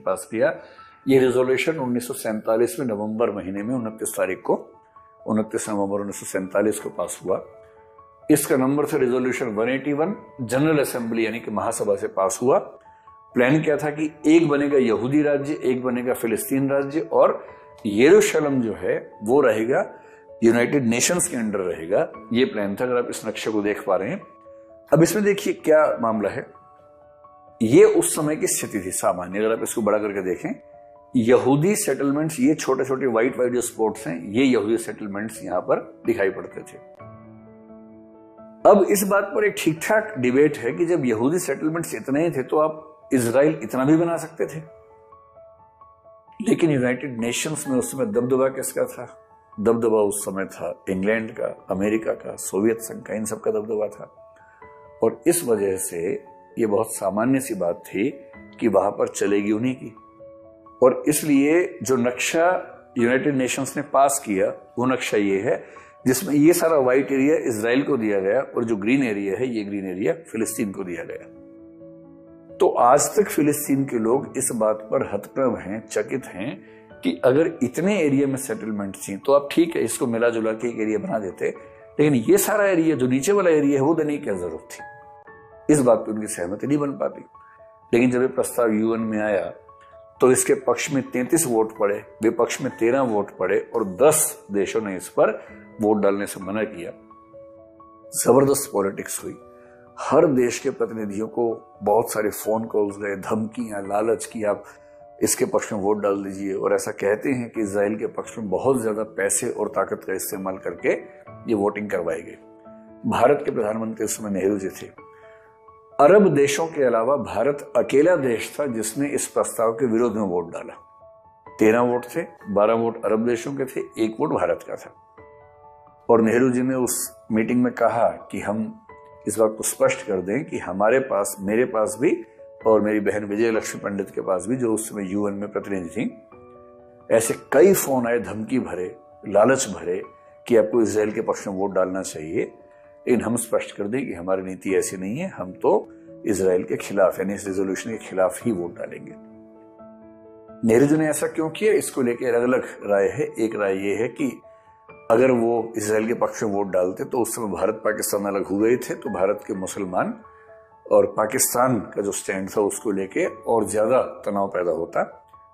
पास किया। ये रिजोल्यूशन 1947 में नवंबर महीने में 29 तारीख को 29 नवंबर 1947 को पास हुआ। इसका नंबर था रिजोल्यूशन 181, जनरल असेंबली यानी कि महासभा से पास हुआ। प्लान क्या था कि एक बनेगा यहूदी राज्य, एक बनेगा फिलिस्तीन राज्य, और यरूशलेम जो है वो रहेगा यूनाइटेड नेशंस के अंडर रहेगा। ये प्लान था, अगर आप इस नक्शे को देख पा रहे हैं। अब इसमें देखिए क्या मामला है। ये उस समय की स्थिति थी सामान्य, अगर आप इसको बड़ा करके देखें, यहूदी सेटलमेंट्स, ये छोटे छोटे व्हाइट व्हाइट जो स्पॉट्स हैं, ये यहूदी सेटलमेंट्स यहां पर दिखाई पड़ते थे। अब इस बात पर एक ठीक ठाक डिबेट है कि जब यहूदी सेटलमेंट्स इतने ही थे तो आप इजराइल इतना भी बना सकते थे। लेकिन यूनाइटेड नेशंस में उस समय दबदबा किसका था? दबदबा उस समय था इंग्लैंड का, अमेरिका का, सोवियत संघ का, इन सबका दबदबा था। और इस वजह से ये बहुत सामान्य सी बात थी कि वहां पर चलेगी उन्हीं की। और इसलिए जो नक्शा यूनाइटेड नेशंस ने पास किया वो नक्शा ये है जिसमें ये सारा व्हाइट एरिया इजराइल को दिया गया और जो ग्रीन एरिया है, ये ग्रीन एरिया फिलिस्तीन को दिया गया। तो आज तक फिलिस्तीन के लोग इस बात पर हतप्रभ हैं, चकित हैं कि अगर इतने एरिया में सेटलमेंट थी तो आप ठीक है इसको मिला जुला के एक एरिया बना देते, लेकिन ये सारा एरिया जो नीचे वाला एरिया है वो देने की क्या जरूरत थी? इस बात पर उनकी सहमति नहीं बन पाती। लेकिन जब ये प्रस्ताव यूएन में आया तो इसके पक्ष में 33 वोट पड़े, विपक्ष में 13 वोट पड़े और 10 देशों ने इस पर वोट डालने से मना किया। जबरदस्त पॉलिटिक्स हुई। हर देश के प्रतिनिधियों को बहुत सारे फोन कॉल्स गए, धमकियां, लालच की आप इसके पक्ष में वोट डाल दीजिए। और ऐसा कहते हैं कि इजराइल के पक्ष में बहुत ज्यादा पैसे और ताकत का इस्तेमाल करके ये वोटिंग करवाई गई। भारत के प्रधानमंत्री उस समय नेहरू जी थे। अरब देशों के अलावा भारत अकेला देश था जिसने इस प्रस्ताव के विरोध में वोट डाला। 13 वोट थे, 12 वोट अरब देशों के थे, 1 वोट भारत का था। और नेहरू जी ने उस मीटिंग में कहा कि हम इस बात को स्पष्ट कर दें कि हमारे पास, मेरे पास भी और मेरी बहन विजय लक्ष्मी पंडित के पास भी, जो उस समय यूएन में प्रतिनिधि थी, ऐसे कई फोन आए धमकी भरे, लालच भरे कि आपको इजराइल के पक्ष में वोट डालना चाहिए। लेकिन हम स्पष्ट कर दें कि हमारी नीति ऐसी नहीं है, हम तो इजराइल के खिलाफ यानी इस रेजोल्यूशन के खिलाफ ही वोट डालेंगे। नेहरू जी ने ऐसा क्यों किया, इसको लेकर अलग अलग राय है। एक राय यह है कि अगर वो इजराइल के पक्ष में वोट डालते तो उस समय भारत पाकिस्तान अलग हो गए थे, तो भारत के मुसलमान और पाकिस्तान का जो स्टैंड था उसको लेके और ज्यादा तनाव पैदा होता।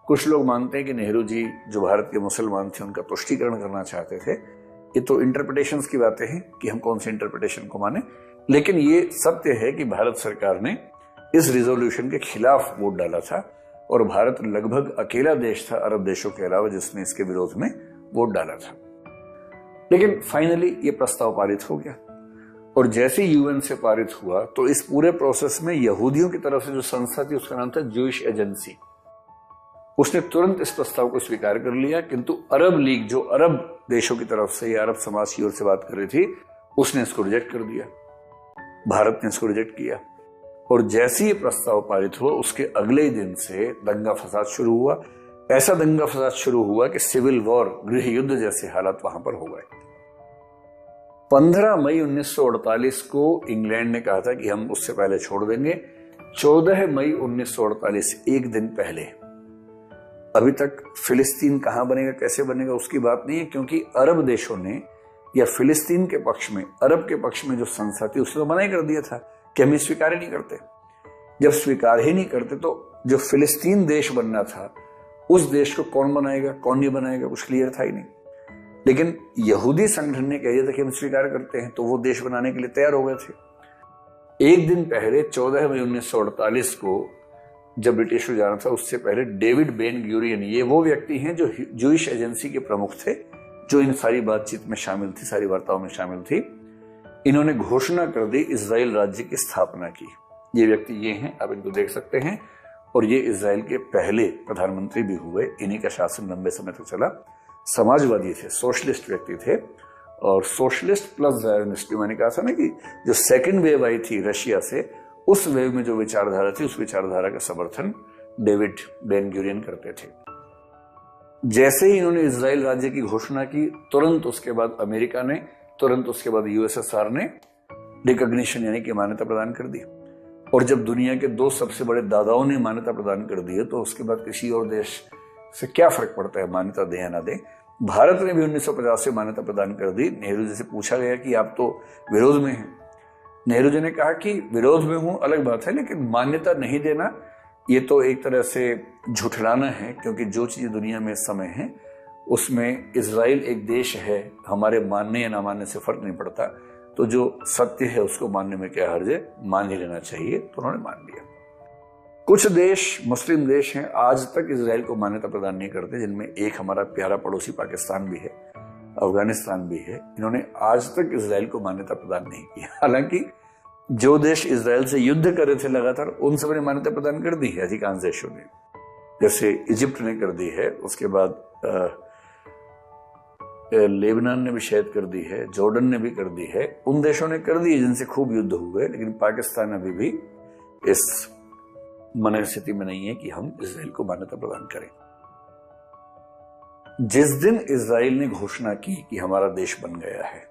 कुछ लोग मानते हैं कि नेहरू जी जो भारत के मुसलमान थे उनका तुष्टीकरण करना चाहते थे। ये तो इंटरप्रिटेशंस की बातें हैं कि हम कौन से इंटरप्रिटेशन को माने, लेकिन ये सत्य है कि भारत सरकार ने इस रिजोल्यूशन के खिलाफ वोट डाला था और भारत लगभग अकेला देश था अरब देशों के अलावा जिसने इसके विरोध में वोट डाला था। लेकिन फाइनली ये प्रस्ताव पारित हो गया और जैसे यूएन से पारित हुआ तो इस पूरे प्रोसेस में यहूदियों की तरफ से जो संस्था थी उसका नाम था ज्यूइश एजेंसी, उसने तुरंत इस प्रस्ताव को स्वीकार कर लिया। किंतु अरब लीग जो अरब देशों की तरफ से या अरब समाज की ओर से बात कर रही थी उसने इसको रिजेक्ट कर दिया। भारत ने इसको रिजेक्ट किया और जैसे ही प्रस्ताव पारित हुआ उसके अगले ही दिन से दंगा फसाद शुरू हुआ। ऐसा दंगा फसाद शुरू हुआ कि सिविल वॉर, गृह युद्ध जैसे हालात वहां पर हो गए। 15 मई 1948 को इंग्लैंड ने कहा था कि हम उससे पहले छोड़ देंगे। 14 मई 1948, एक दिन पहले, अभी तक फिलिस्तीन कहां बनेगा, कैसे बनेगा उसकी बात नहीं है, क्योंकि अरब देशों ने या फिलिस्तीन के पक्ष में, अरब के पक्ष में जो संस्था थी उसने तो मना ही कर दिया था कि हम स्वीकार ही नहीं करते। जब स्वीकार ही नहीं करते तो जो फिलिस्तीन देश बनना था उस देश को कौन बनाएगा, कौन नहीं बनाएगा, कुछ क्लियर था ही नहीं। लेकिन यहूदी संगठन ने कह दिया था कि हम स्वीकार करते हैं, तो वो देश बनाने के लिए तैयार हो गए थे। एक दिन पहले 14 मई 1948 को जब ब्रिटिश को जाना था, उससे पहले डेविड बेन ग्यूरियन, ये वो व्यक्ति हैं जो ज्यूइश एजेंसी के प्रमुख थे, जो इन सारी बातचीत में शामिल थी, सारी वार्ताओं में शामिल थी। इन्होंने घोषणा कर दी इजराइल राज्य की स्थापना की। ये व्यक्ति ये हैं, आप इनको देख सकते हैं, और ये इजराइल के पहले प्रधानमंत्री भी हुए। इन्हीं का शासन लंबे समय तक चला। समाजवादी थे, सोशलिस्ट व्यक्ति थे, और सोशलिस्ट प्लस जायोनिस्ट, मैंने कहा था ना कि जो सेकंड वेव आई थी रशिया से, उस वेव में जो विचारधारा थी उस विचारधारा का समर्थन डेविड बेन ग्यूरियन करते थे। जैसे ही इन्होंने इजराइल राज्य की घोषणा की, तुरंत उसके बाद अमेरिका ने, तुरंत उसके बाद यूएसएसआर ने रिकॉग्निशन यानी कि मान्यता प्रदान कर दी। और जब दुनिया के दो सबसे बड़े दादाओं ने मान्यता प्रदान कर दी है तो उसके बाद किसी और देश से क्या फर्क पड़ता है मान्यता दे या ना दे। भारत ने भी 1950 से मान्यता प्रदान कर दी। नेहरू जी से पूछा गया कि आप तो विरोध में हैं। नेहरू जी ने कहा कि विरोध में हूं अलग बात है, लेकिन मान्यता नहीं देना ये तो एक तरह से झुठलाना है, क्योंकि जो चीज दुनिया में इस समय है उसमें इजराइल एक देश है, हमारे मानने या ना मानने से फर्क नहीं पड़ता, तो जो सत्य है उसको मानने में क्या हर्ज है, मान ही लेना चाहिए। तो उन्होंने मान लिया। कुछ देश मुस्लिम देश हैं आज तक इजराइल को मान्यता प्रदान नहीं करते, जिनमें एक हमारा प्यारा पड़ोसी पाकिस्तान भी है, अफगानिस्तान भी है। इन्होंने आज तक इजराइल को मान्यता प्रदान नहीं की। हालांकि जो देश इजराइल से युद्ध कर रहे थे लगातार, उन सब ने मान्यता प्रदान कर दी है, अधिकांश देशों ने। जैसे इजिप्ट ने कर दी है, उसके बाद लेबनान ने भी शायद कर दी है, जॉर्डन ने भी कर दी है। उन देशों ने कर दी है जिनसे खूब युद्ध हुए, लेकिन पाकिस्तान अभी भी इस मन स्थिति में नहीं है कि हम इजराइल को मान्यता प्रदान करें। जिस दिन इजराइल ने घोषणा की कि हमारा देश बन गया है,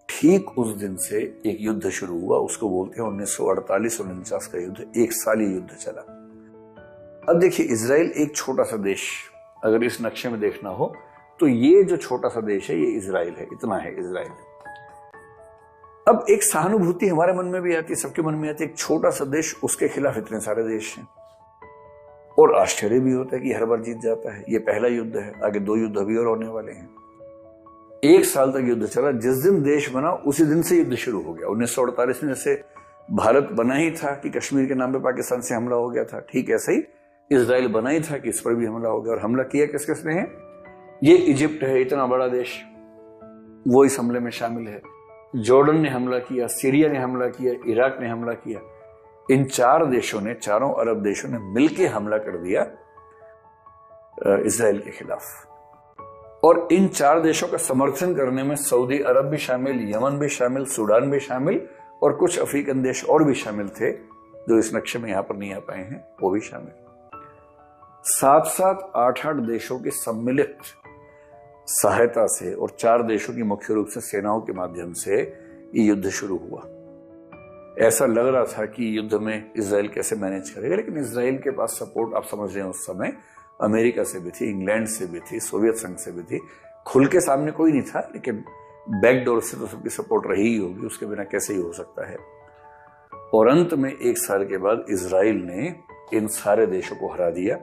ठीक उस दिन से एक युद्ध शुरू हुआ। उसको बोलते हैं 1948-49 का युद्ध। एक साल ये युद्ध चला। अब देखिए, इजराइल एक छोटा सा देश, अगर इस नक्शे में देखना हो तो ये जो छोटा सा देश है ये इजराइल है, इतना है इजराइल। अब एक सहानुभूति हमारे मन में भी आती है, सबके मन में आती है, एक छोटा सा देश, उसके खिलाफ इतने सारे देश हैं। और आश्चर्य भी होता है कि हर बार जीत जाता है। ये पहला युद्ध है, आगे 2 युद्ध अभी और होने वाले हैं। 1 साल तक युद्ध चला। जिस दिन देश बना उसी दिन से युद्ध शुरू हो गया। 1948 में जैसे भारत बना ही था कि कश्मीर के नाम पे पाकिस्तान से हमला हो गया था, ठीक ऐसे ही इजराइल बना ही था कि इस पर भी हमला हो गया। और हमला किया किस किसने है? ये इजिप्ट है, इतना बड़ा देश, वो इस हमले में शामिल है। जॉर्डन ने हमला किया, सीरिया ने हमला किया, इराक ने हमला किया। इन 4 देशों ने, चारों अरब देशों ने मिलकर हमला कर दिया इजराइल के खिलाफ। और इन 4 देशों का समर्थन करने में सऊदी अरब भी शामिल, यमन भी शामिल, सूडान भी शामिल, और कुछ अफ्रीकन देश और भी शामिल थे जो इस नक्शे में यहां पर नहीं आ पाए हैं, वो भी शामिल। 7-7, 8-8 देशों की सम्मिलित सहायता से और 4 देशों की मुख्य रूप से सेनाओं के माध्यम से ये युद्ध शुरू हुआ। ऐसा लग रहा था कि युद्ध में इजराइल कैसे मैनेज करेगा, लेकिन इजराइल के पास सपोर्ट, आप समझ रहे हैं, उस समय अमेरिका से भी थी, इंग्लैंड से भी थी, सोवियत संघ से भी थी। खुल के सामने कोई नहीं था, लेकिन बैकडोर से तो सबकी सपोर्ट रही ही होगी, उसके बिना कैसे ही हो सकता है। और अंत में 1 साल के बाद इजराइल ने इन सारे देशों को हरा दिया।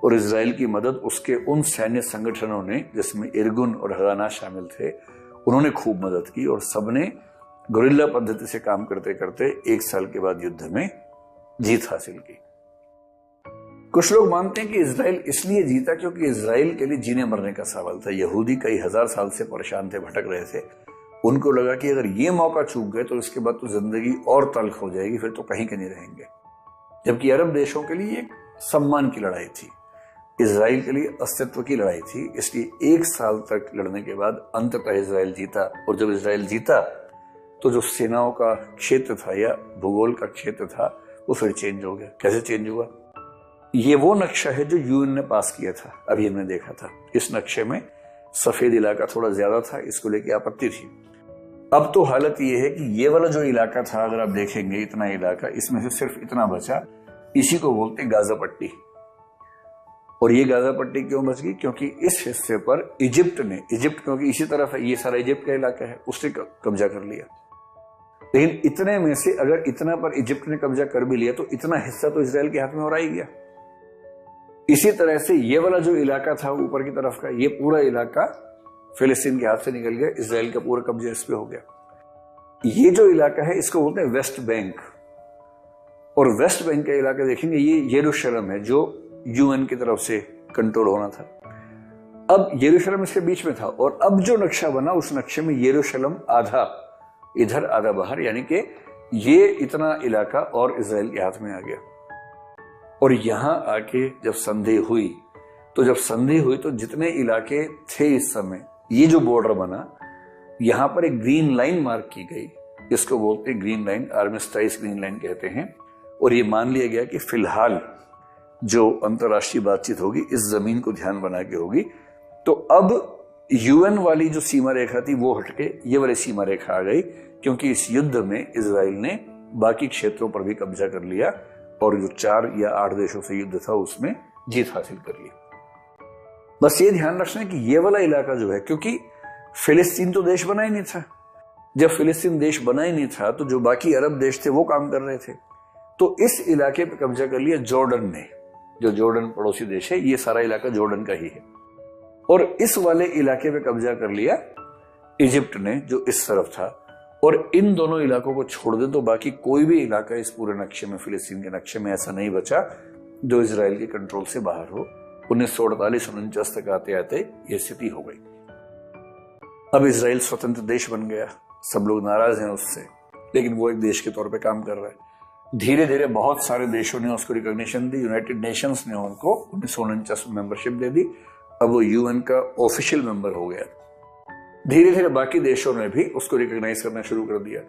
और इजराइल की मदद उसके उन सैन्य संगठनों ने, जिसमें इरगुन और हगाना शामिल थे, उन्होंने खूब मदद की। और सबने गुरिल्ला पद्धति से काम करते करते 1 साल के बाद युद्ध में जीत हासिल की। कुछ लोग मानते हैं कि इजराइल इसलिए जीता क्योंकि इजराइल के लिए जीने मरने का सवाल था। यहूदी कई हजार साल से परेशान थे, भटक रहे थे। उनको लगा कि अगर ये मौका चूक गए तो इसके बाद तो जिंदगी और तल्ख हो जाएगी, फिर तो कहीं के नहीं रहेंगे। जबकि अरब देशों के लिए एक सम्मान की लड़ाई थी, इजराइल के लिए अस्तित्व की लड़ाई थी। इसलिए 1 साल तक लड़ने के बाद अंततः इजराइल जीता। और जब इजराइल जीता तो जो सेनाओं का क्षेत्र था या भूगोल का क्षेत्र था वो फिर चेंज हो गया। कैसे चेंज हुआ? ये वो नक्शा है जो यूएन ने पास किया था, अभी हमने देखा था। इस नक्शे में सफेद इलाका थोड़ा ज्यादा था, इसको लेके आपत्ति थी। अब तो हालत ये है कि ये वाला जो इलाका था, अगर आप देखेंगे इतना इलाका, इसमें से सिर्फ इतना बचा, इसी को बोलते गाजा पट्टी। और ये गाजा पट्टी क्यों बच गई? क्योंकि इस हिस्से पर इजिप्ट क्योंकि इसी तरफ है, ये सारा इजिप्ट का इलाका है, उसने कब्जा कर लिया। लेकिन इतने में से अगर इतना पर इजिप्ट ने कब्जा कर भी लिया तो इतना हिस्सा तो इजराइल के हाथ में और आ ही गया। इसी तरह से ये वाला जो इलाका था ऊपर की तरफ का, ये पूरा इलाका फिलिस्तीन के हाथ से निकल गया, इजराइल का पूरा कब्जा इस पे हो गया। ये जो इलाका है इसको बोलते हैं वेस्ट बैंक। और वेस्ट बैंक का इलाका देखेंगे, ये यरूशलेम है जो यूएन की तरफ से कंट्रोल होना था। अब यरूशलेम इसके बीच में था। और अब जो नक्शा बना उस नक्शे में यरूशलेम आधा इधर आधा बाहर, यानी कि ये इतना इलाका और इजराइल के हाथ में आ गया। और यहां आके जब संधि हुई तो जितने इलाके थे इस समय, ये जो बॉर्डर बना, यहां पर एक ग्रीन लाइन मार्क की गई। इसको बोलते हैं ग्रीन लाइन, आर्मिस्टाइज ग्रीन लाइन कहते हैं। और ये मान लिया गया कि फिलहाल जो अंतरराष्ट्रीय बातचीत होगी इस जमीन को ध्यान बना के होगी। तो अब यूएन वाली जो सीमा रेखा थी वो हटके ये वाली सीमा रेखा आ गई, क्योंकि इस युद्ध में इजराइल ने बाकी क्षेत्रों पर भी कब्जा कर लिया और जो 4 या 8 देशों से युद्ध था उसमें जीत हासिल कर ली। बस ये ध्यान रखना कि ये वाला इलाका जो है, क्योंकि फिलिस्तीन तो देश बना ही नहीं था, जब फिलिस्तीन देश बना ही नहीं था तो जो बाकी अरब देश थे वो काम कर रहे थे। तो इस इलाके पे कब्जा कर लिया जॉर्डन ने, जो जॉर्डन पड़ोसी देश है, ये सारा इलाका जॉर्डन का ही है। और इस वाले इलाके पे कब्जा कर लिया इजिप्ट ने, जो इस तरफ था। और इन दोनों इलाकों को छोड़ दे तो बाकी कोई भी इलाका इस पूरे नक्शे में, फिलिस्तीन के नक्शे में ऐसा नहीं बचा जो इजराइल के कंट्रोल से बाहर हो। 1948-49 तक आते आते ये स्थिति हो गई। अब इजराइल स्वतंत्र देश बन गया, सब लोग नाराज हैं उससे, लेकिन वो एक देश के तौर पे काम कर रहा है। धीरे धीरे बहुत सारे देशों ने उसको रिकॉग्निशन दी। यूनाइटेड नेशंस ने उनको 1949 में मेंबरशिप दे दी। अब वो यूएन का ऑफिशियल मेंबर हो गया। धीरे धीरे बाकी देशों ने भी उसको रिकॉग्नाइज करना शुरू कर दिया।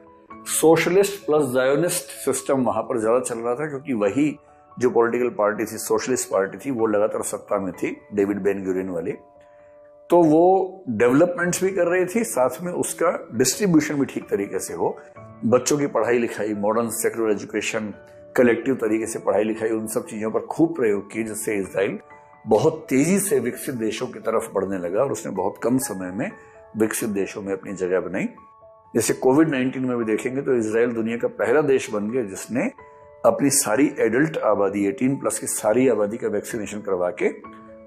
सोशलिस्ट प्लस जायोनिस्ट सिस्टम वहां पर ज्यादा चल रहा था, क्योंकि वही जो पॉलिटिकल पार्टी थी, सोशलिस्ट पार्टी थी, वो लगातार सत्ता में थी, डेविड बेन गुरियन वाली। तो वो डेवलपमेंट्स भी कर रही थी, साथ में उसका डिस्ट्रीब्यूशन भी ठीक तरीके से हो। बच्चों की पढ़ाई लिखाई, मॉडर्न सेक्युलर एजुकेशन, कलेक्टिव तरीके से पढ़ाई लिखाई, उन सब चीजों पर खूब प्रयोग किए, जिससे इजराइल बहुत तेजी से विकसित देशों की तरफ बढ़ने लगा और उसने बहुत कम समय में विकसित देशों में अपनी जगह बनाई। जैसे कोविड-19 में भी देखेंगे तो इजराइल दुनिया का पहला देश बन गया जिसने अपनी सारी एडल्ट आबादी, 18+ की सारी आबादी का वैक्सीनेशन करवा के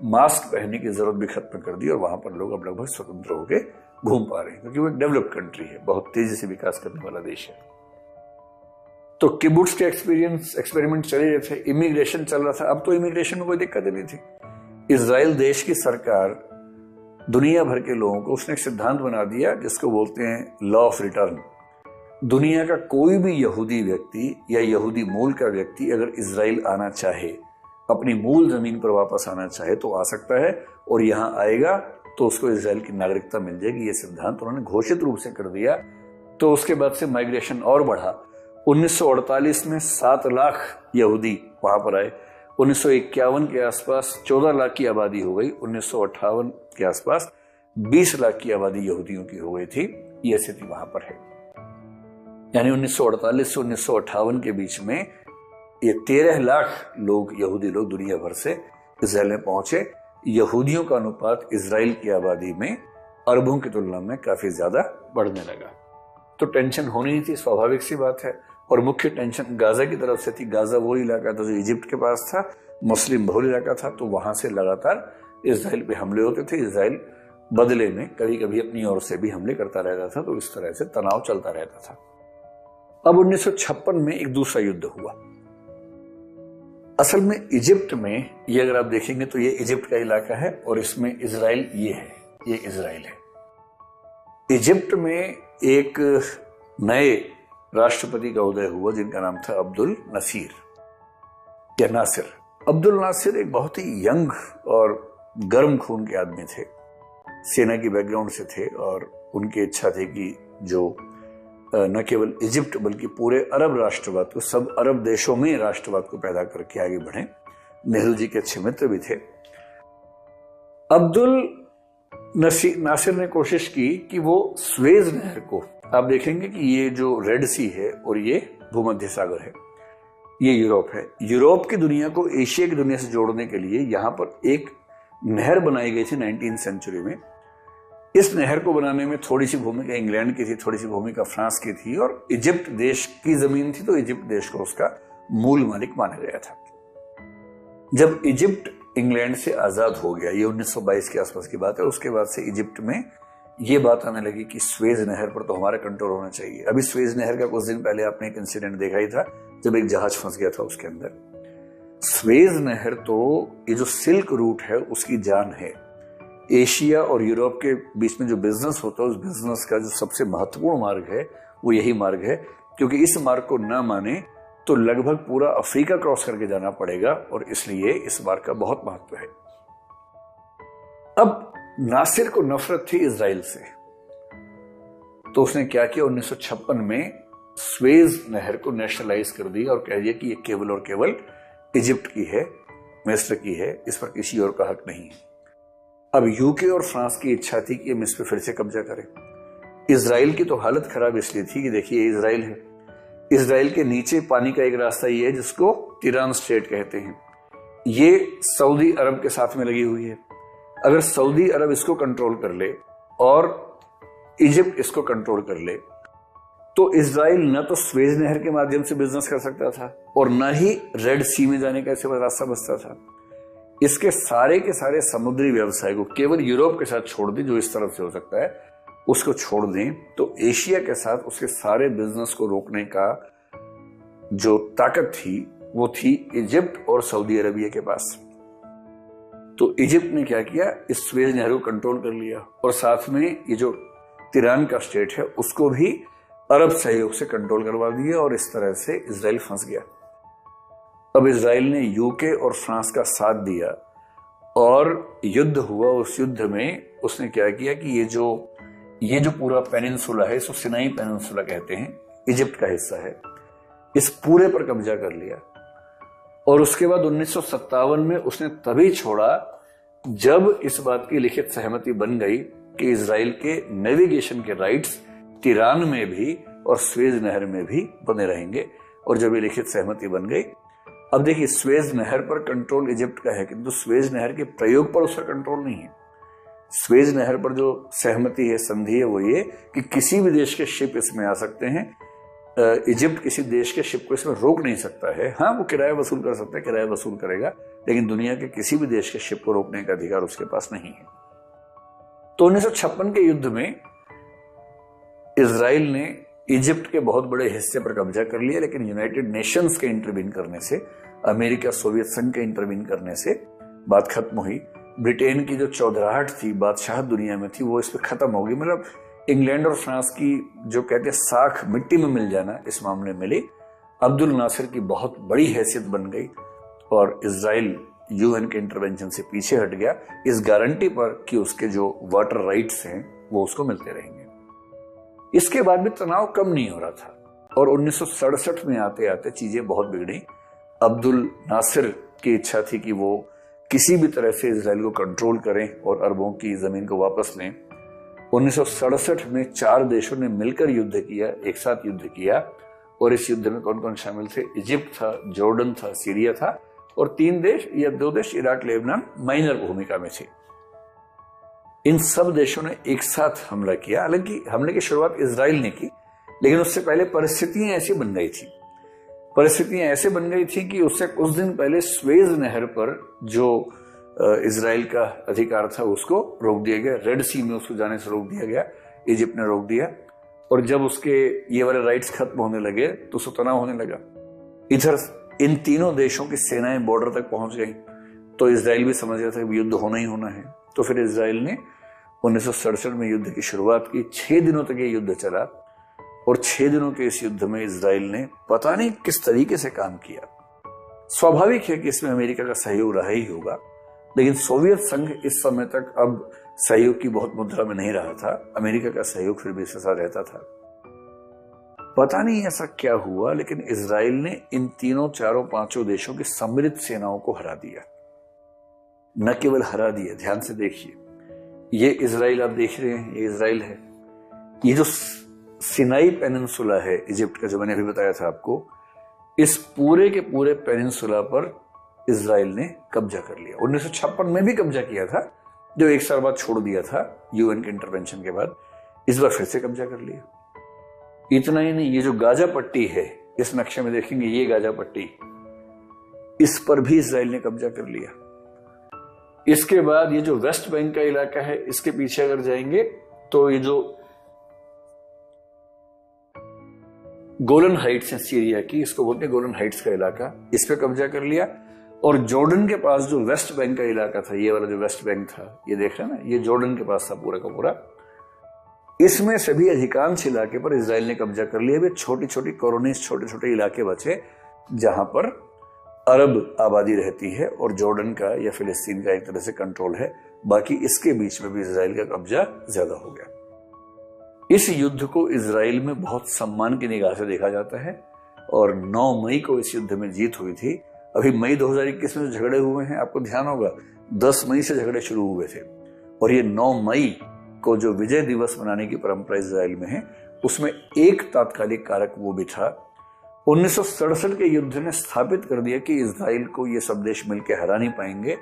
मास्क पहनने की जरूरत भी खत्म कर दी, और वहां पर लोग अब लगभग स्वतंत्र होकर घूम पा रहे हैं, क्योंकि वो एक डेवलप्ड कंट्री है, बहुत तेजी से विकास करने वाला देश है। तो किबुट्स के एक्सपेरिमेंट चले रहे थे, इमिग्रेशन चल रहा था। अब तो इमिग्रेशन में कोई दिक्कत नहीं थी। इजराइल देश की सरकार दुनिया भर के लोगों को, उसने एक सिद्धांत बना दिया जिसको बोलते हैं लॉ ऑफ रिटर्न। दुनिया का कोई भी यहूदी व्यक्ति या यहूदी मूल का व्यक्ति अगर इजराइल आना चाहे, अपनी मूल जमीन पर वापस आना चाहे, तो आ सकता है, और यहां आएगा तो उसको इजराइल की नागरिकता मिल जाएगी। ये सिद्धांत उन्होंने घोषित रूप से कर दिया। तो उसके बाद से माइग्रेशन और बढ़ा। 1948 में 7 लाख यहूदी वहां पर आए। 1951 के आसपास 14 लाख की आबादी हो गई। 1958 के आसपास 20 लाख की आबादी यहूदियों की हो गई थी। यह स्थिति वहां पर है। यानी 1948 से 1958 के बीच में ये 13 लाख लोग, यहूदी लोग दुनिया भर से इजराइल में पहुंचे। यहूदियों का अनुपात इजराइल की आबादी में अरबों की तुलना में काफी ज्यादा बढ़ने लगा। तो टेंशन होनी ही थी, स्वाभाविक सी बात है। और मुख्य टेंशन गाजा की तरफ से थी। गाजा वो इलाका था जो इजिप्ट के पास था, मुस्लिम बहुल इलाका था, तो वहां से लगातार इजराइल पे हमले होते थे। इजराइल बदले में कभी कभी अपनी ओर से भी हमले करता रहता था। तो इस तरह से तनाव चलता रहता था। अब 1956 में एक दूसरा युद्ध हुआ। असल में इजिप्ट में, ये अगर आप देखेंगे तो ये इजिप्ट का इलाका है और इसमें इजराइल ये है, ये इजराइल है। इजिप्ट में एक नए राष्ट्रपति का उदय हुआ जिनका नाम था अब्दुल नसीर या नासिर। अब्दुल नासिर एक बहुत ही यंग और गर्म खून के आदमी थे, सेना की बैकग्राउंड से थे, और उनकी इच्छा थी कि जो न केवल इजिप्ट बल्कि पूरे अरब राष्ट्रवाद को, सब अरब देशों में राष्ट्रवाद को पैदा करके आगे बढ़े। नेहरू जी के अच्छे मित्र भी थे। अब्दुल नासिर ने कोशिश की कि वो स्वेज नहर को, आप देखेंगे कि ये जो रेड सी है और ये भूमध्य सागर है, ये यूरोप है। यूरोप की दुनिया को एशिया की दुनिया से जोड़ने के लिए यहां पर एक नहर बनाई गई थी 19वीं सेंचुरी में। इस नहर को बनाने में थोड़ी सी भूमिका इंग्लैंड की थी, थोड़ी सी भूमिका फ्रांस की थी, और इजिप्ट देश की जमीन थी तो इजिप्ट देश को उसका मूल मालिक माना गया था। जब इजिप्ट इंग्लैंड से आजाद हो गया, ये 1922 के आसपास की बात है, उसके बाद से इजिप्ट में ये बात आने लगी कि स्वेज नहर पर तो हमारा कंट्रोल होना चाहिए। अभी स्वेज नहर का कुछ दिन पहले आपने एक इंसिडेंट देखा ही था जब एक जहाज फंस गया था उसके अंदर। स्वेज नहर तो ये जो सिल्क रूट है उसकी जान है। एशिया और यूरोप के बीच में जो बिजनेस होता है, उस बिजनेस का जो सबसे महत्वपूर्ण मार्ग है वो यही मार्ग है, क्योंकि इस मार्ग को ना माने तो लगभग पूरा अफ्रीका क्रॉस करके जाना पड़ेगा, और इसलिए इस मार्ग का बहुत महत्व है। अब नासिर को नफरत थी इजराइल से, तो उसने क्या किया, 1956 में स्वेज नहर को नेशनलाइज कर दिया और कह दिया कि ये केवल और केवल इजिप्ट की है, मिस्र की है, इस पर किसी और का हक नहीं है। अब यूके और फ्रांस की इच्छा थी कि हम इस पर फिर से कब्जा करें। इजराइल की तो हालत खराब इसलिए थी कि देखिए इजराइल है, इसराइल के नीचे पानी का एक रास्ता ये है जिसको तिरान स्ट्रेट कहते हैं। ये सऊदी अरब के साथ में लगी हुई है। अगर सऊदी अरब इसको कंट्रोल कर ले और इजिप्ट इसको कंट्रोल कर ले तो इसराइल न तो स्वेज नहर के माध्यम से बिजनेस कर सकता था और न ही रेड सी में जाने का ऐसे रास्ता बचता था। इसके सारे के सारे समुद्री व्यवसाय को केवल यूरोप के साथ छोड़ दें, जो इस तरफ से हो सकता है उसको छोड़ दें, तो एशिया के साथ उसके सारे बिजनेस को रोकने का जो ताकत थी वो थी इजिप्ट और सऊदी अरबिया के पास। तो इजिप्ट ने क्या किया, इस स्वेज नहर को कंट्रोल कर लिया और साथ में ये जो तिरान का स्टेट है उसको भी अरब सहयोग से कंट्रोल करवा दिया और इस तरह से इजराइल फंस गया। अब इजराइल ने यूके और फ्रांस का साथ दिया और युद्ध हुआ। उस युद्ध में उसने क्या किया कि ये जो पूरा पेनिनसुला है, इसको सिनाई पेनिनसुला कहते हैं, इजिप्ट का हिस्सा है, इस पूरे पर कब्जा कर लिया। और उसके बाद 1957 में उसने तभी छोड़ा जब इस बात की लिखित सहमति बन गई कि इजराइल के नेविगेशन के राइट्स तिरान में भी और स्वेज नहर में भी बने रहेंगे। और जब ये लिखित सहमति बन गई, अब देखिए स्वेज नहर पर कंट्रोल इजिप्ट का है किंतु स्वेज नहर के प्रयोग पर उसका कंट्रोल नहीं है। स्वेज नहर पर जो सहमति है, संधि है, वो ये कि किसी भी देश के शिप इसमें आ सकते हैं। इजिप्ट किसी देश के शिप को इसमें रोक नहीं सकता है। हाँ, वो किराया वसूल कर सकता है, किराया वसूल करेगा, लेकिन दुनिया के किसी भी देश के शिप को रोकने का अधिकार उसके पास नहीं है। तो 1956 के युद्ध में इजराइल ने इजिप्ट के बहुत बड़े हिस्से पर कब्जा कर लिया, लेकिन यूनाइटेड नेशंस के इंटरवीन करने से, अमेरिका सोवियत संघ के इंटरवीन करने से बात खत्म हुई। ब्रिटेन की जो चौधराहट थी, बादशाह दुनिया में थी, वो इस पर खत्म हो गई। मतलब इंग्लैंड और फ्रांस की जो कहते हैं साख मिट्टी में मिल जाना, इस मामले में मिली। अब्दुल नासिर की बहुत बड़ी हैसियत बन गई और इजराइल यूएन के इंटरवेंशन से पीछे हट गया इस गारंटी पर कि उसके जो वाटर राइट्स हैं वो उसको मिलते रहेंगे। इसके बाद भी तनाव कम नहीं हो रहा था और 1967 में आते आते चीजें बहुत बिगड़ी। अब्दुल नासिर की इच्छा थी कि वो किसी भी तरह से इजराइल को कंट्रोल करें और अरबों की जमीन को वापस लें। 1967 में 4 देशों ने मिलकर युद्ध किया, एक साथ युद्ध किया। और इस युद्ध में कौन कौन शामिल थे? इजिप्ट था, जॉर्डन था, सीरिया था और 3 देश या 2 देश इराक, लेबनान माइनर भूमिका में थे। इन सब देशों ने एक साथ हमला किया। हालांकि हमले की शुरुआत इजराइल ने की, लेकिन उससे पहले परिस्थितियां ऐसी बन गई थी। परिस्थितियां ऐसे बन गई थी कि उससे कुछ दिन पहले स्वेज नहर पर जो इजराइल का अधिकार था उसको रोक दिया गया। रेड सी में उसको जाने से रोक दिया गया, इजिप्ट ने रोक दिया। और जब उसके ये वाले राइट्स खत्म होने लगे तो उसको तनाव होने लगा। इधर इन तीनों देशों की सेनाएं बॉर्डर तक पहुंच गई, तो इजराइल भी समझ गया था कि युद्ध होना ही होना है। तो फिर इजराइल ने 1967 में युद्ध की शुरुआत की। 6 दिनों तक ये युद्ध चला और 6 दिनों के इस युद्ध में इजराइल ने पता नहीं किस तरीके से काम किया। स्वाभाविक है कि इसमें अमेरिका का सहयोग रहा ही होगा, लेकिन सोवियत संघ इस समय तक अब सहयोग की बहुत मुद्रा में नहीं रहा था। अमेरिका का सहयोग फिर भी इसके साथ रहता था। पता नहीं ऐसा क्या हुआ, लेकिन इजराइल ने इन तीनों, चारों, पांचों देशों की सम्मिलित सेनाओं को हरा दिया। न केवल हरा दिया, ध्यान से देखिए, ये इजराइल आप देख रहे हैं, ये इजराइल है। ये जो सिनाई पेनिनसुला है इजिप्ट का, जो मैंने अभी बताया था आपको, इस पूरे के पूरे पेनिनसुला पर इजराइल ने कब्जा कर लिया। 1956 में भी कब्जा किया था, जो 1 साल बाद छोड़ दिया था यूएन के इंटरवेंशन के बाद। इस बार फिर से कब्जा कर लिया। इतना ही नहीं, ये जो गाजा पट्टी है, इस नक्शे में देखेंगे, ये गाजा पट्टी, इस पर भी इजराइल ने कब्जा कर लिया। इसके बाद ये जो वेस्ट बैंक का इलाका है, इसके पीछे अगर जाएंगे तो ये जो गोलन हाइट्स है सीरिया की, इसको बोलते हैं गोलन हाइट्स का इलाका, इस पे कब्जा कर लिया। और जॉर्डन के पास जो वेस्ट बैंक का इलाका था, ये वाला जो वेस्ट बैंक था, ये देख रहे हैं ना, ये जॉर्डन के पास था पूरा का पूरा। इसमें सभी अधिकांश इलाके पर इजराइल ने कब्जा कर लिया। वे छोटी छोटी कॉलोनीज, छोटे छोटे इलाके बचे जहां पर अरब आबादी रहती है और जॉर्डन का या फिलिस्तीन का एक तरह से कंट्रोल है। बाकी इसके बीच में भी इजराइल का कब्जा ज्यादा हो गया। इस युद्ध को इजराइल में बहुत सम्मान की निगाह से देखा जाता है और 9 मई को इस युद्ध में जीत हुई थी। अभी मई 2021 में जो झगड़े हुए हैं, आपको ध्यान होगा 10 मई से झगड़े शुरू हुए थे और ये 9 मई को जो विजय दिवस मनाने की परंपरा इजराइल में है, उसमें एक तात्कालिक कारक वो भी था 1967 के युद्ध ने स्थापित कर दिया कि इजराइल को ये सब देश मिलकर हरा नहीं पाएंगे।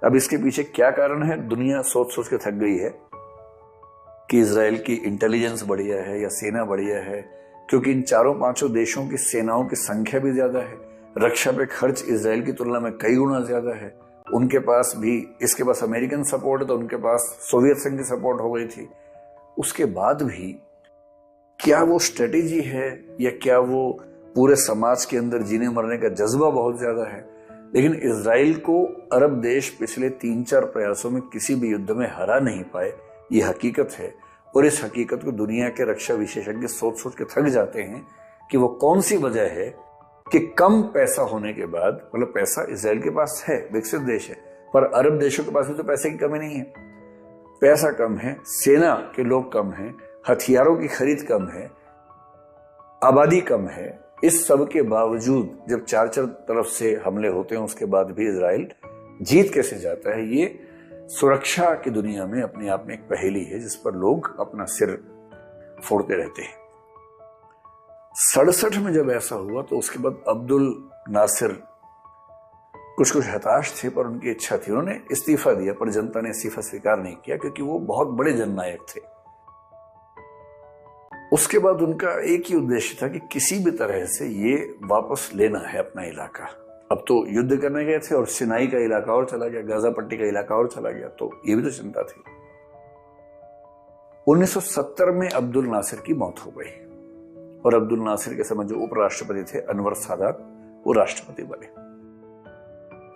अब इसके पीछे क्या कारण है, दुनिया सोच सोच के थक गई है कि इजराइल की इंटेलिजेंस बढ़िया है या सेना बढ़िया है, क्योंकि इन चारों पांचों देशों की सेनाओं की संख्या भी ज्यादा है, रक्षा पे खर्च इजराइल की तुलना में कई गुना ज्यादा है, उनके पास भी, इसके पास अमेरिकन सपोर्ट है तो उनके पास सोवियत संघ की सपोर्ट हो गई थी। उसके बाद भी क्या वो स्ट्रेटेजी है या क्या वो पूरे समाज के अंदर जीने मरने का जज्बा बहुत ज्यादा है। लेकिन इजराइल को अरब देश पिछले 3-4 प्रयासों में किसी भी युद्ध में हरा नहीं पाए, ये हकीकत है। और इस हकीकत को दुनिया के रक्षा विशेषज्ञ सोच सोच के थक जाते हैं कि वो कौन सी वजह है कि कम पैसा होने के बाद, मतलब पैसा इजराइल के पास है, विकसित देश है, पर अरब देशों के पास भी तो पैसे की कमी नहीं है। पैसा कम है, सेना के लोग कम हैं, हथियारों की खरीद कम है, आबादी कम है। इस सब के बावजूद जब 4-4 तरफ से हमले होते हैं उसके बाद भी इजराइल जीत कैसे जाता है, ये सुरक्षा की दुनिया में अपने आप में एक पहेली है जिस पर लोग अपना सिर फोड़ते रहते हैं। 67 में जब ऐसा हुआ तो उसके बाद अब्दुल नासिर कुछ हताश थे, पर उनकी इच्छा थी, उन्होंने इस्तीफा दिया, पर जनता ने इस्तीफा स्वीकार नहीं किया क्योंकि वो बहुत बड़े जननायक थे। उसके बाद उनका एक ही उद्देश्य था कि किसी भी तरह से ये वापस लेना है अपना इलाका। अब तो युद्ध करने गए थे और सिनाई का इलाका और चला गया, गाजा पट्टी का इलाका और चला गया, तो ये भी तो चिंता थी। 1970 में अब्दुल नासिर की मौत हो गई और अब्दुल नासिर के समय जो उपराष्ट्रपति थे अनवर सादात, वो राष्ट्रपति बने।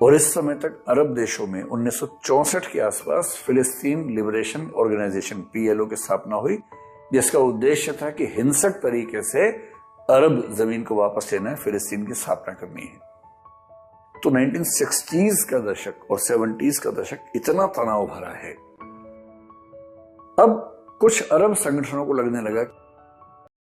और इस समय तक अरब देशों में 1964 के आसपास फिलिस्तीन लिबरेशन ऑर्गेनाइजेशन PLO की स्थापना हुई, जिसका उद्देश्य था कि हिंसक तरीके से अरब जमीन को वापस लेना है, फिलिस्तीन की स्थापना करनी है। तो 1960s का दशक और 70s का दशक इतना तनाव भरा है। अब कुछ अरब संगठनों को लगने लगा